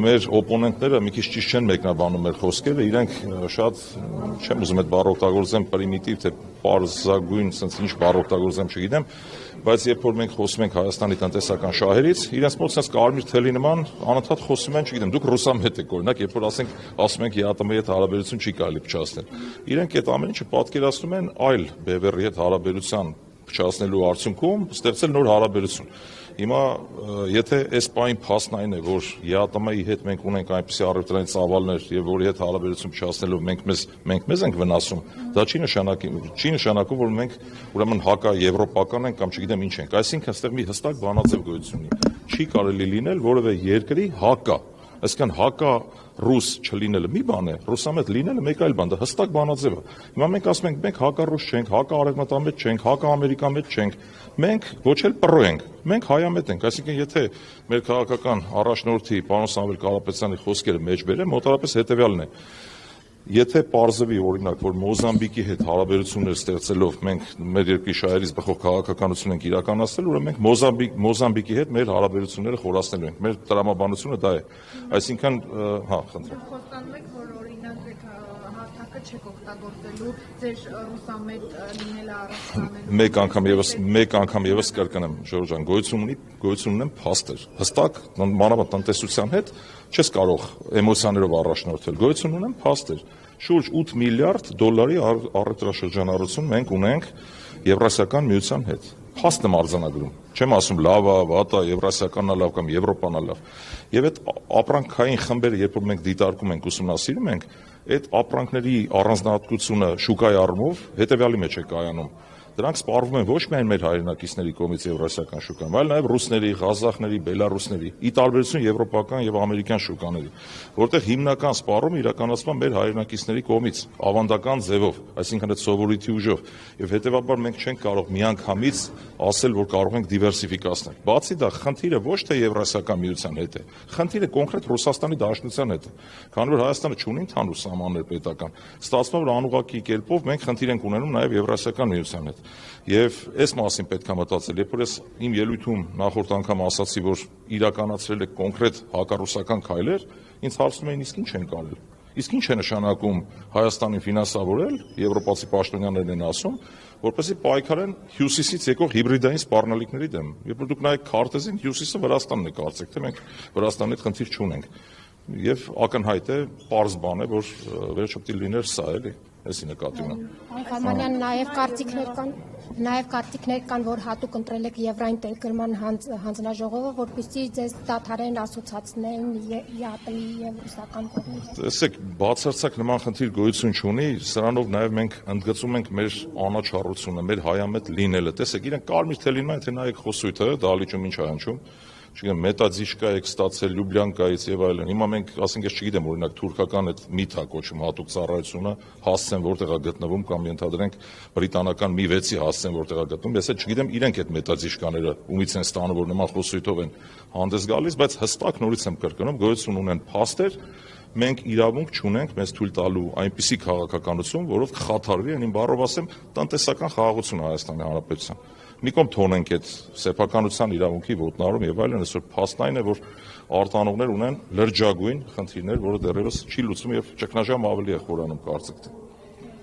մեր օպոնենտները մի քիչ ճիշտ չեն մեկնաբանում մեր խոսքերը, իրենք շատ չեմ ուզում այդ բառը օգտագործեմ պրիմիտիվ, թե պարզագույն, sense ինչ բառ օգտագործեմ չգիտեմ, բայց երբ որ մենք խոսում ենք Հայաստանի տնտեսական շահերից, իրենց մոտ sense կարմիր թելի նման անընդհատ խոսում են, չգիտեմ, դուք ռուսամետ եք օրինակ, երբ որ ասում ենք ԵԱՏՄ-ի հետ հարաբերություն չի կարելի փչացնել։ Իրենք այդ ամեն ինչը պատկերացնում են այլ բևեռի հետ հարաբերության փչացնելու արդյունքում ստեղծել նոր հարաբերություն։ Հիմա եթե այս պահին փաստն այն է, որ ԵԱՏՄ-ի հետ մենք ունենք այնպիսի առևտրային ծավալներ եւ որի հետ հարաբերություն փչացնելով մենք մեզ ենք վնասում, դա չի նշանակում, որ մենք ուրեմն հակաեվրոպական ենք կամ չգիտեմ ինչ ենք։ Այսինքն այստեղ մի հստակ բանաձև գոյություն ունի։ Չի կարելի լինել որևէ երկրի հակա, այսինքն հակա-ռուս չլինելը մի բան է, ռուսամետ լինելը մեկ այլ բան, դա հստակ բանաձև է։ Հիմա մենք ասում ենք մենք հակա-ռուս չենք, հակա-արևմտամետ չենք, հակա-ամերիկամետ չենք, մենք ոչ էլ պռո ենք, մենք հայամետ ենք, այսինքն եթե մեր քաղաքական առաջնորդի պարոն Սամվել Կարապետյանի խոսքերը մեջ բերեմ, մոտավորապես հետևյալն է. Եթե պարզվի օրինակ, որ Մոզամբիկի հետ հարաբերություններ ստեղծելով մենք մեր երկրի շահերից բխող քաղաքականություն ենք իրականացնել, ուրեմն մենք Մոզամբիկի հետ մեր հարաբերությունները խորացնելու ենք։ Մեր տրամաբանությունը դա է։ Այսինքն, խնդրեմ։ Խոստանում եք, որ օրինակ հարթակը չեք օգտագործելու ձեր ռուսամետ լինելը առաջ Մեկ անգամ եւս կրկնեմ, Ժորժ ջան, գոյություն ունեն փաստեր։ Հստակ մանավանդ տնտեսության հետ չես կարող էմոցիաներով առաջնորդել, գոյություն ունեն փաստեր։ Շուրջ 8 միլիարդ դոլարի առևտրաշրջանառություն մենք ունենք Եվրասիական միության հետ։ Փաստը արձանագրում։ Չեմ ասում լավ է, վատ է, Եվրասիականն է լավ կամ Եվրոպան է լավ։ Եվ այդ ապրանքային խմբերը, երբ որ մենք դիտարկում ենք, ուսումնասիրում ենք, այդ ապրանքների առանձնահատկությունը շուկայի առումով հետևյալի մեջ է կայանում։ Դրանք սպառվում են ոչ միայն մեր հայրենակիցների կողմից Եվրասիական շուկայում, այլ նաև ռուսների, ղազախների, բելարուսների, ի տարբերություն եվրոպական եւ ամերիկյան շուկաների, որտեղ հիմնական սպառումը իրականացվում է մեր հայրենակիցների կողմից ավանդական ձևով, այսինքն այդ սովորույթի ուժով, եւ հետեւաբար մենք չենք կարող միանգամից ասել, որ կարող ենք դիվերսիֆիկացնել։ Բացի դա, խնդիրը ոչ թե Եվրասիական միության հետ է, խնդիրը կոնկրետ Ռուսաստանի Դաշնության հետ է, քանի որ Հայաստանը չունի ընդհանուր սահմաններ պետական։ Ստացվում է, որ անուղղակի կերպով մենք խնդիր ենք ունենում նաև Եվրասիական միության հետ։ Եվ այս մասին պետք է մտածել, երբ որ ես իմ ելույթում նախորդ անգամ ասացի, որ իրականացրել եք կոնկրետ հակառուսական քայլեր, ինձ հարցնում էին իսկ ինչ են կարել։ Իսկ ինչ է նշանակում Հայաստանին ֆինանսավորել, եվրոպացի պաշտոնյաներն են ասում, որպեսզի պայքարեն հյուսիսից եկող հիբրիդային սպառնալիքների դեմ։ Երբ որ դուք նայեք քարտեզին, հյուսիսը Վրաստանն է կարծեք, թե մենք Վրաստանի հետ խնդիր չունենք։ Եվ ակնհայտ է, պարզ բան է, որ վերջ պետք է լիներ սա էլի։ Այսի նկատի ունեմ։ Արմանյան նաև կարծիքներ կան, որ հատուկ ընտրել եք Եվրաինտեգրման հանձնաժողովը, որպեսզի ձեզ դադարեն ասոցացնեն ԵԱՏՄ-ի եւ ռուսական կողմից։ Տեսեք, բացարձակ նման խնդիր գոյություն չունի, սրանով նաև մենք ընդգծում ենք մեր անաչառությունը, մեր հայամետ լինելը։ Տեսեք, իրենք կարմիր թելին մա, թե նայեք խոսույթը, դահլիճում ինչ է հնչում։ Չգիտեմ, մետադիշկա եք ստացել Լյուբլյանկայից եւ այլն։ Հիմա մենք, ասենք, ես չգիտեմ, օրինակ թուրքական այդ միթա կոչում հատուկ ծառայությունը հասցեն որտեղ է գտնվում կամ ենթադրենք բրիտանական մի 6-ի հասցեն որտեղ է գտնվում։ Ես էլ չգիտեմ իրենք այդ մետադիշկաները ումից են ստանում, որ նման խոսույթով են հանդես գալիս, բայց հստակ նորից եմ կրկնում, գոյություն ունեն փաստեր, մենք իրավունք չունենք մեզ թույլ տալու այնպիսի քաղաքականություն, որով կխաթարվի, այն բառով ասեմ, տնտեսական խաղաղություն Հայաստանի Հանրապետության։ Մի կողմ թողնենք այդ սեփականության իրավունքի ոտնահարում եւ այլն, այսօր փաստն է, որ արտանողներ ունեն լրջագույն խնդիրներ, որը դեռևս չի լուծվում եւ ճգնաժամ ավելի է խորանում կարծիք թե։